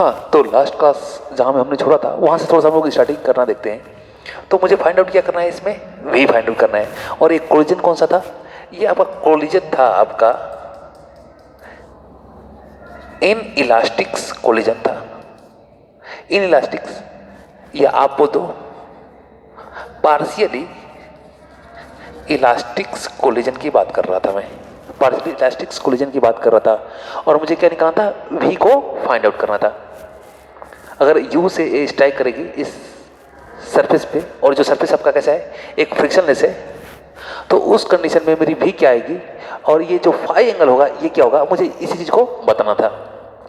हाँ, तो last class जहाँ में हमने छोड़ा था वहाँ से थोड़ा सा हम लोग स्टार्टिंग करना देखते हैं। तो मुझे फाइंड आउट क्या करना है, इसमें वी फाइंड आउट करना है। और एक कोलिजन कौन सा था, ये आपका कोलिजन था आपका इन इलास्टिक्स कोलिजन था। इन इलास्टिक्स या आप बोल दो पार्शियली इलास्टिक्स कोलिजन की बात कर रहा था मैं, पार्शियली इलास्टिक्स कोलिजन की बात कर रहा था। और मुझे क्या निकालना था, वी को फाइंड आउट करना था। अगर यू से ए स्ट्राइक करेगी इस सरफेस पे, और जो सरफेस आपका कैसा है, एक फ्रिक्शनलेस है, तो उस कंडीशन में मेरी वी क्या आएगी, और ये जो फाई एंगल होगा ये क्या होगा, मुझे इसी चीज़ को बताना था।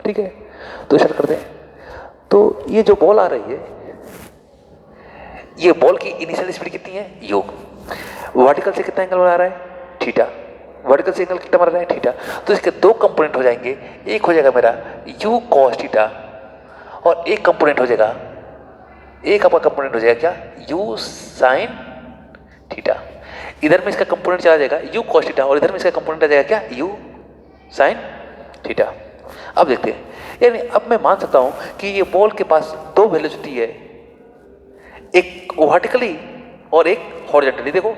ठीक है, तो स्टार्ट करते हैं। तो ये जो बॉल आ रही है, ये बॉल की इनिशियल स्पीड कितनी है, यू। वर्टिकल से कितना एंगल बना रहा है, थीटा। वर्टिकल से एंगल कितना बना रहा है, थीटा। तो इसके दो कंपोनेंट हो जाएंगे, एक हो जाएगा मेरा यू कॉस थीटा, और एक कंपोनेंट हो जाएगा, एक आपका कंपोनेंट हो जाएगा क्या, यू साइन थीटा। इधर में इसका कंपोनेंट चला जाएगा यू कॉस थीटा, और इधर में इसका कंपोनेंट आ जाएगा क्या, यू साइन थीटा। अब देखते हैं, यानी अब मैं मान सकता हूं कि ये बॉल के पास दो वेलोसिटी है, एक वर्टिकली और एक हॉरिजॉन्टली। देखो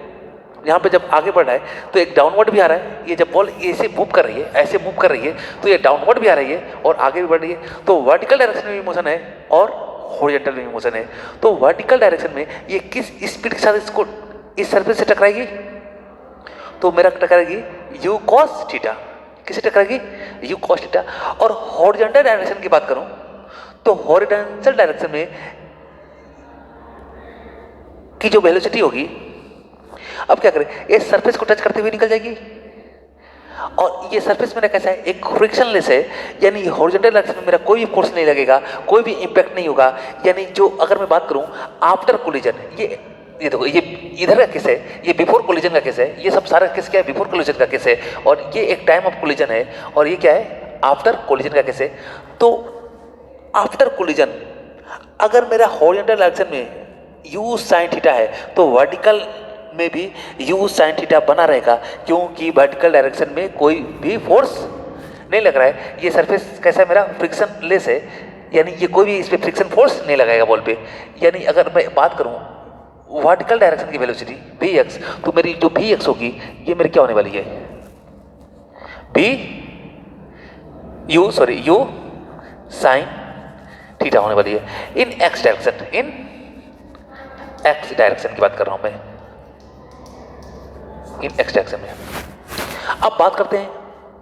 यहाँ पे जब आगे बढ़ रहा है तो एक डाउनवर्ड भी आ रहा है, ये जब बॉल ऐसे मूव कर रही है, ऐसे मूव कर रही है, तो ये डाउनवर्ड भी आ रही है और आगे भी बढ़ रही है। तो वर्टिकल डायरेक्शन में भी मोशन है और हॉरिजॉन्टल में भी मोशन है। तो वर्टिकल डायरेक्शन में ये किस स्पीड के साथ इसको इस सरफेस से टकराएगी, तो मेरा टकराएगी यू कॉस थीटा। किससे टकराएगी, यू कॉस थीटा। और हॉरिजॉन्टल डायरेक्शन की बात करूं तो हॉरिजॉन्टल डायरेक्शन में की जो वेलोसिटी होगी, अब क्या करें, ये सरफेस को टच करते हुए निकल जाएगी। और ये सरफेस मेरा कैसा है, एक फ्रिक्शनलेस है, यानी हॉरिजॉन्टल डायरेक्शन में मेरा कोई भी फोर्स नहीं लगेगा, कोई भी इंपैक्ट नहीं होगा। यानी जो अगर मैं बात करूं आफ्टर कोलिजन, ये देखो, ये इधर का केस है, ये बिफोर कोलिजन का केस है, ये सब सारा केस क्या है, बिफोर कोलिजन का केस है, और ये एक टाइम ऑफ कोलिजन है, और ये क्या है, आफ्टर कोलिजन का केस है। तो आफ्टर कोलिजन अगर मेरा हॉरिजॉन्टल डायरेक्शन में यू साइन थीटा है, तो वर्टिकल में भी यू साइन थीटा बना रहेगा, क्योंकि वर्टिकल डायरेक्शन में कोई भी फोर्स नहीं लग रहा है। ये सरफेस कैसा है मेरा, फ्रिक्शन लेस है, यानी ये कोई भी इस पर फ्रिक्शन फोर्स नहीं लगाएगा बॉल पे। यानी अगर मैं बात करूं वर्टिकल डायरेक्शन की वेलोसिटी वी एक्स, तो मेरी जो वी एक्स होगी ये मेरी क्या होने वाली है, वी यू साइन थीटा होने वाली है इन एक्स डायरेक्शन। इन एक्स डायरेक्शन की बात कर रहा हूं मैं, इन एक्स डायरेक्शन में। अब बात करते हैं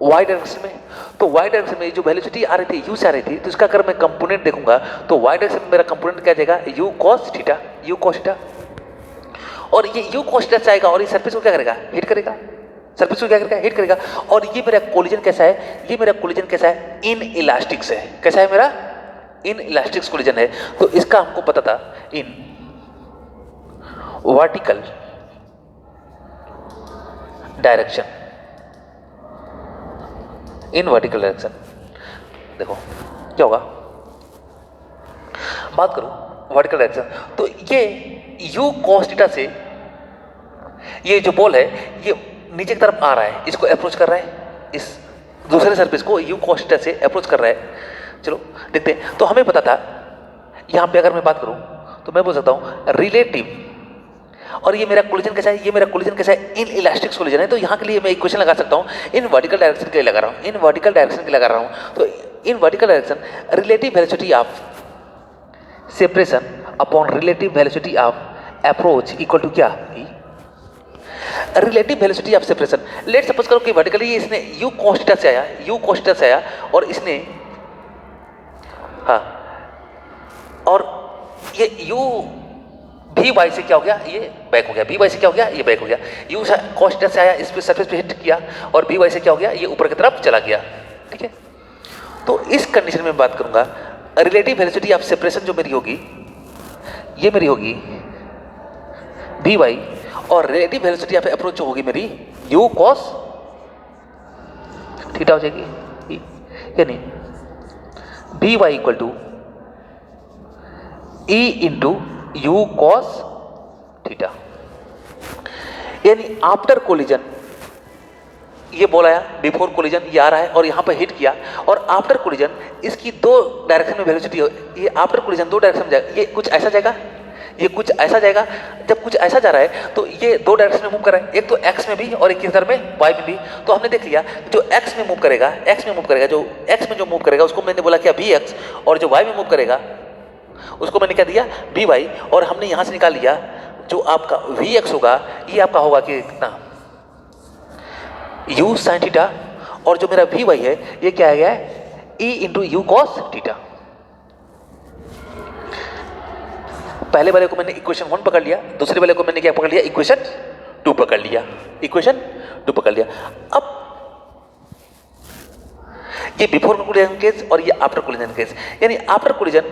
वाई डायरेक्शन में। तो वाई डायरेक्शन में जो वेलोसिटी आ रही थी यू से आ रही थी, तो इसका अगर मैं कंपोनेंट देखूंगा तो वाई डायरेक्शन में मेरा कंपोनेंट क्या जाएगा, you cos theta, you cos theta. और ये यू कॉस थीटा से आएगा और ये सरफेस को क्या करेगा, हिट करेगा, सरफेस को क्या करेगा, हिट करेगा। और ये मेरा कोलिजन कैसा है, ये मेरा कोलिजन कैसा है, इन इलास्टिक्स है। कैसा है मेरा, इन इलास्टिक्स कोलिजन है। तो इसका हमको पता था इन वर्टिकल डायरेक्शन, इन वर्टिकल डायरेक्शन। देखो क्या होगा, बात करूं वर्टिकल डायरेक्शन, तो ये यू कॉस थीटा से ये जो बॉल है ये नीचे की तरफ आ रहा है, इसको अप्रोच कर रहा है, इस दूसरे सरफेस को यू कॉस थीटा से अप्रोच कर रहा है। चलो देखते हैं। तो हमें पता था यहां पे अगर मैं बात करूं तो मैं बोल सकता हूं रिलेटिव, और ये मेरा कोलिजन कैसा है, ये मेरा कोलिजन कैसा है, इन इलास्टिक कोलिजन है। तो यहाँ के लिए मैं इक्वेशन लगा सकता हूँ, इन वर्टिकल डायरेक्शन के लिए लगा रहा हूँ, इन वर्टिकल डायरेक्शन के लिए लगा रहा हूँ। तो in vertical direction relative velocity of separation upon relative velocity of approach equal to क्या, relative velocity of separation. Let suppose करो कि वर्टिकली इसने यू कॉस थीटा से आया, यू कॉस थीटा से आया, और इसने हाँ, और ये यू भी वाई से क्या हो गया, ये बैक हो गया, बी वाई से क्या हो गया, ये बैक हो गया। यू कॉस थीटा से आया, इस पे सरफेस पे हिट किया, और बी वाई से क्या हो गया, ये ऊपर की तरफ चला गया। ठीक है, तो इस कंडीशन में बात करूंगा रिलेटिव वेलोसिटी ऑफ सेपरेशन जो मेरी होगी, ये मेरी होगी बी वाई, और रिलेटिव वेलोसिटी ऑफ अप्रोच जो होगी मेरी यू कॉस थीटा हो जाएगी, यानी b y equal to e into u cos theta. यानी आफ्टर कोलिजन ये बॉल आया बिफोर कोलिजन, ये आ रहा है और यहाँ पर हिट किया, और आफ्टर कोलिजन इसकी दो डायरेक्शन में वेलोसिटी, ये आफ्टर कोलिजन दो डायरेक्शन में जाएगा, ये कुछ ऐसा जाएगा, ये कुछ ऐसा जाएगा। जब कुछ ऐसा जा रहा है तो ये दो डायरेक्शन में मूव कर रहा है, एक तो एक्स में भी और एक किधर में, वाई में भी। तो हमने देख लिया जो एक्स में मूव करेगा, जो एक्स में जो मूव करेगा उसको मैंने बोला क्या वी एक्स, और जो वाई में मूव करेगा उसको मैंने क्या दिया वी वाई। और हमने यहाँ से निकाल लिया जो आपका वी एक्स होगा ये आपका होगा कि कितना u sin थीटा, और जो मेरा वी वाई है ये क्या आ गया है e into u cos theta. पहले वाले को मैंने इक्वेशन 1 पकड़ लिया, दूसरे वाले को मैंने क्या पकड़ लिया, इक्वेशन 2 पकड़ लिया, इक्वेशन 2 पकड़ लिया। अब ये बिफोर कोलिजन केस और ये आफ्टर कोलिजन केस, यानी आफ्टर कोलिजन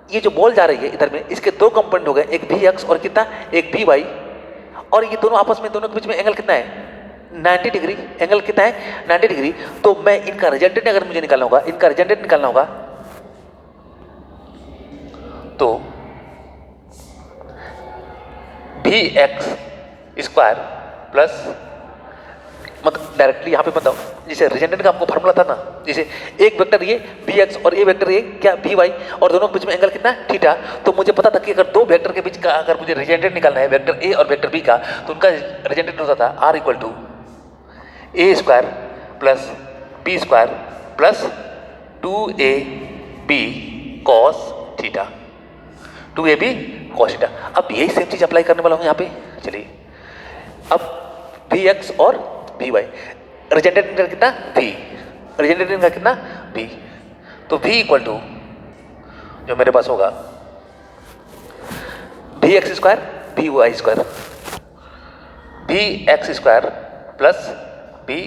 ये जो बॉल जा रही है इधर में, इसके दो कंपोनेंट हो गए, एक वी एक्स और कितना, एक वी वाई, और ये दोनों आपस में, दोनों के बीच में एंगल कितना है 90 डिग्री, एंगल कितना है 90 डिग्री। तो मैं इनका रिजल्टेंट अगर मुझे निकालना होगा, इनका रिजल्टेंट निकालना होगा तो वी एक्स स्क्वायर प्लस, मतलब डायरेक्टली यहाँ पे बताओ, जैसे रिजल्टेंट का हमको फार्मूला था ना, जैसे एक वेक्टर ये वी एक्स और ये वेक्टर ये क्या वी वाई, और दोनों के बीच में एंगल कितना थीटा। तो मुझे पता था कि अगर दो वेक्टर के बीच का अगर मुझे रिजल्टेंट निकालना है, वेक्टर ए और वेक्टर बी का, तो उनका रिजल्टेंट होता था r equal to a square plus b square plus 2ab cos theta, 2ab cos theta. अब यही सेम चीज अप्लाई करने वाला हूँ यहाँ पे। चलिए अब वी एक्स और वी वाई, रिजल्टेंट का कितना v, रिजल्टेंट का कितना v, तो v इक्वल टू जो मेरे पास होगा v x square v y square, v x square plus v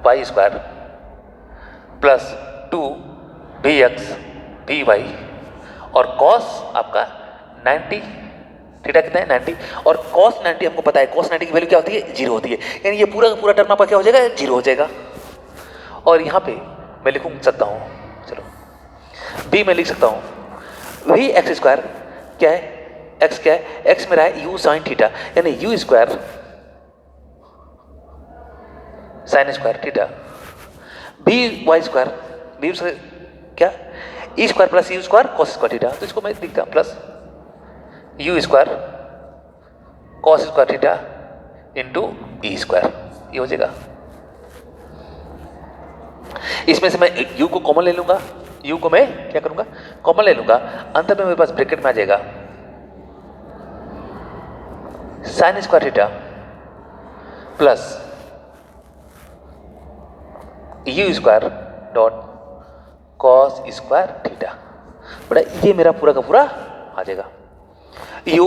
y square plus 2 v x v y, और कॉस आपका 90, थीटा कितना है 90, और cos 90 हमको पता है cos 90 की वैल्यू क्या होती है 0 होती है, यानी ये पूरा का पूरा टर्म आपका क्या हो जाएगा 0 हो जाएगा। और यहाँ पे मैं लिख सकता हूँ, चलो b में लिख सकता हूँ वी एक्स स्क्वायर क्या है, x क्या है, x मेरा है u sin थीटा, यानी u square sine square theta, b y square, b क्या e square plus u square cos square theta. तो इसको मैं लिखता हूँ plus u square cos square theta into e square, ये हो जाएगा। इसमें से मैं u को कॉमन ले लूंगा, u को मैं क्या करूंगा कॉमन ले लूंगा, अंत में मेरे पास ब्रैकेट में आ जाएगा sine square theta plus u square dot cos square theta, बड़ा ये मेरा पूरा का पूरा आ जाएगा u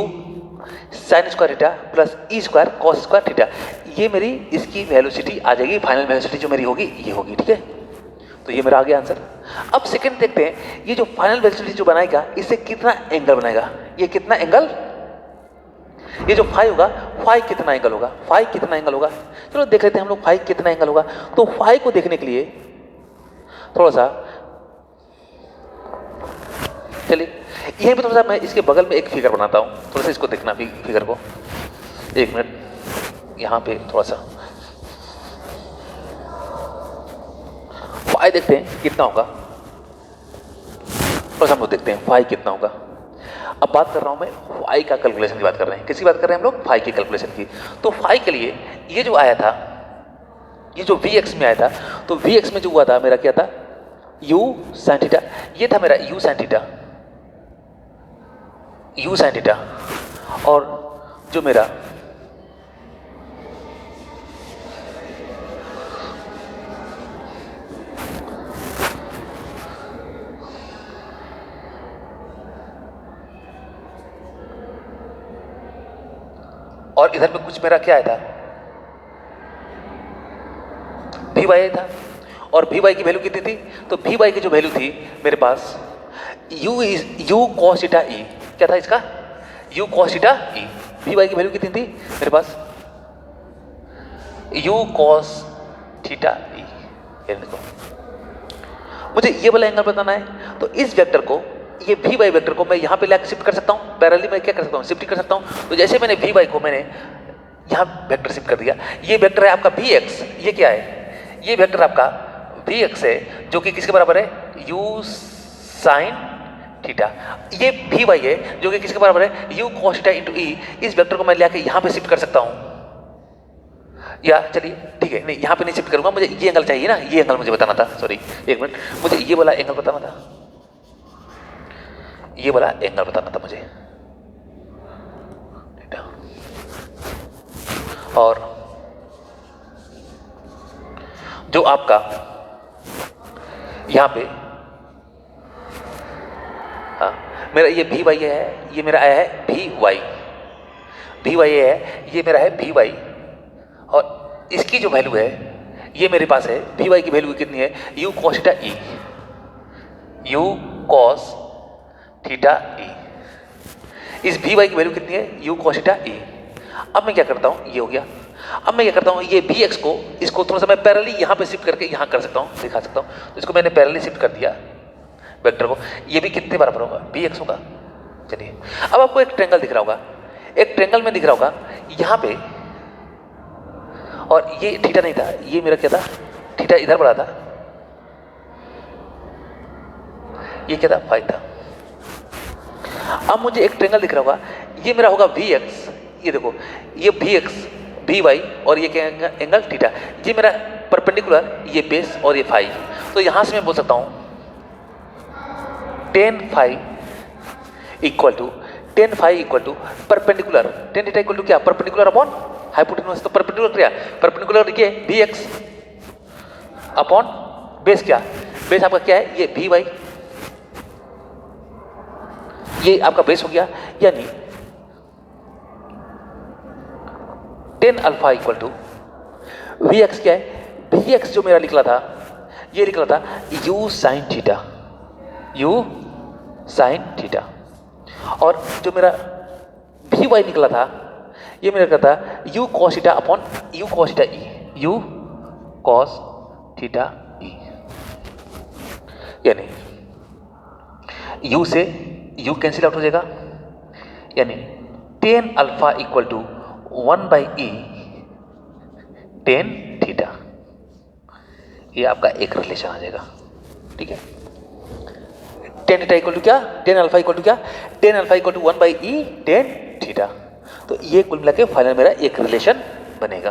sine square theta plus e square cos square theta, ये मेरी इसकी वेलोसिटी आ जाएगी, फाइनल वेलोसिटी जो मेरी होगी ये होगी, ठीक है। तो ये मेरा आ गया आंसर। अब सेकंड देखते हैं, ये जो फाइनल वेलोसिटी जो बनाएगा इससे कितना एंगल बनाएगा, ये कितना एंगल, ये जो फाई होगा फाई कितना एंगल होगा, फाई कितना एंगल होगा, चलो देख लेते हैं हम लोग फाई कितना एंगल होगा। तो फाई को देखने के लिए थोड़ा सा चलिए यहीं पे थोड़ा सा मैं इसके बगल में एक फिगर बनाता हूँ, थोड़ा सा इसको देखना फिगर को, एक मिनट, यहाँ पे थोड़ा सा फाई देखते हैं कितना होगा, थोड़ा सा हम लोग देखते हैं फाई कितना होगा। अब बात कर रहा हूँ मैं फाई का कैलकुलेशन की बात कर रहे हैं, किसकी बात कर रहे हैं हम लोग, फाई की कैलकुलेशन की। तो फाई के लिए ये जो आया था, ये जो वी एक्स में आया था, तो वी एक्स में जो हुआ था मेरा क्या था u sin थीटा, ये था मेरा u sin theta, u sin theta, और जो मेरा और इधर में कुछ मेरा क्या आया था वी वाई था, और वी वाई की वैल्यू कितनी थी, तो वी वाई की जो वैल्यू थी मेरे पास यू कॉस थीटा ई, क्या था इसका u cos theta e, v y की वैल्यू कितनी थी मेरे पास यू कॉस थीटा ई। ये देखो मुझे ये वाला एंगल बताना है, तो इस वेक्टर को, ये वी वाई वेक्टर को मैं यहाँ पे लाके शिफ्ट कर सकता हूँ, पैरेलली मैं क्या कर सकता हूँ शिफ्ट कर सकता हूँ। तो जैसे मैंने वी वाई को मैंने यहाँ वेक्टर शिफ्ट कर दिया। ये वेक्टर है आपका वी एक्स, ये क्या है, ये वेक्टर आपका वी एक्स है जो कि किसके बराबर है, यू साइन थीटा। ये वी वाई है जो कि किसके बराबर है, यू कॉस थीटा इंटू ई। इस वेक्टर को मैं ले आके यहाँ पे शिफ्ट कर सकता हूँ, या चलिए ठीक है, नहीं यहाँ पे नहीं शिफ्ट करूंगा, मुझे ये एंगल चाहिए ना, ये एंगल मुझे बताना था, सॉरी एक मिनट, मुझे ये वाला एंगल बताना था, ये वाला एंगल बताना था मुझे। और जो आपका यहां पे, हाँ मेरा ये भी वाई है, ये मेरा आया है भी वाई, भी वाई है, ये मेरा है भी वाई, और इसकी जो वैल्यू है ये मेरे पास है, भी वाई की वैल्यू कितनी है, u cos theta e, u cos theta e. इस भी वाई की वैल्यू कितनी है, यू कॉस थीटा ई। अब मैं क्या करता हूँ, ये हो गया। अब मैं क्या करता हूँ, ये बी एक्स को, इसको थोड़ा सा मैं पैरेलली यहाँ पे शिफ्ट करके यहाँ कर सकता हूँ, दिखा सकता हूँ। तो इसको मैंने पैरेलली शिफ्ट कर दिया वेक्टर को, ये भी कितने बराबर होगा, बी एक्स होगा। चलिए अब आपको एक ट्रेंगल दिख रहा होगा, एक ट्रेंगल में दिख रहा होगा यहाँ पे, और ये थीटा नहीं था, ये मेरा क्या था, थीटा इधर बढ़ा था, ये क्या था, फाइव था। अब मुझे एक ट्रेंगल दिख रहा होगा, ये मेरा होगा वी एक्स, ये देखो ये वी एक्स वी वाई और ये क्या एंगल थीटा, ये मेरा परपेंडिकुलर, ये बेस और ये फाइव। तो यहां से मैं बोल सकता हूं tan phi equal to perpendicular, tan theta equal to क्या, परपेंडिकुलर अपॉन हाइपोटेन्यूज। तो परपेंडिकुलर क्या, परपेंडिकुलर देखिए वी एक्स अपॉन बेस, क्या बेस आपका क्या है, ये वी वाई, ये आपका बेस हो गया। यानी tan alpha equal to v x क्या है, वी एक्स जो मेरा निकला था, ये निकला था you sine theta, you sine theta. और जो मेरा वी वाई निकला था, ये मेरा निकला था u cos theta upon u cos theta e, u cos theta e. यानी यू से यू कैंसिल आउट हो जाएगा, यानी tan alpha equal to 1/e tan theta, ये आपका एक रिलेशन आ जाएगा। ठीक है, टेन थीटा इक्वल टू क्या, टेन अल्फा इक्वल टू क्या, tan alpha equal to 1/e tan theta. तो ये कुल मिला के फाइनल मेरा एक रिलेशन बनेगा।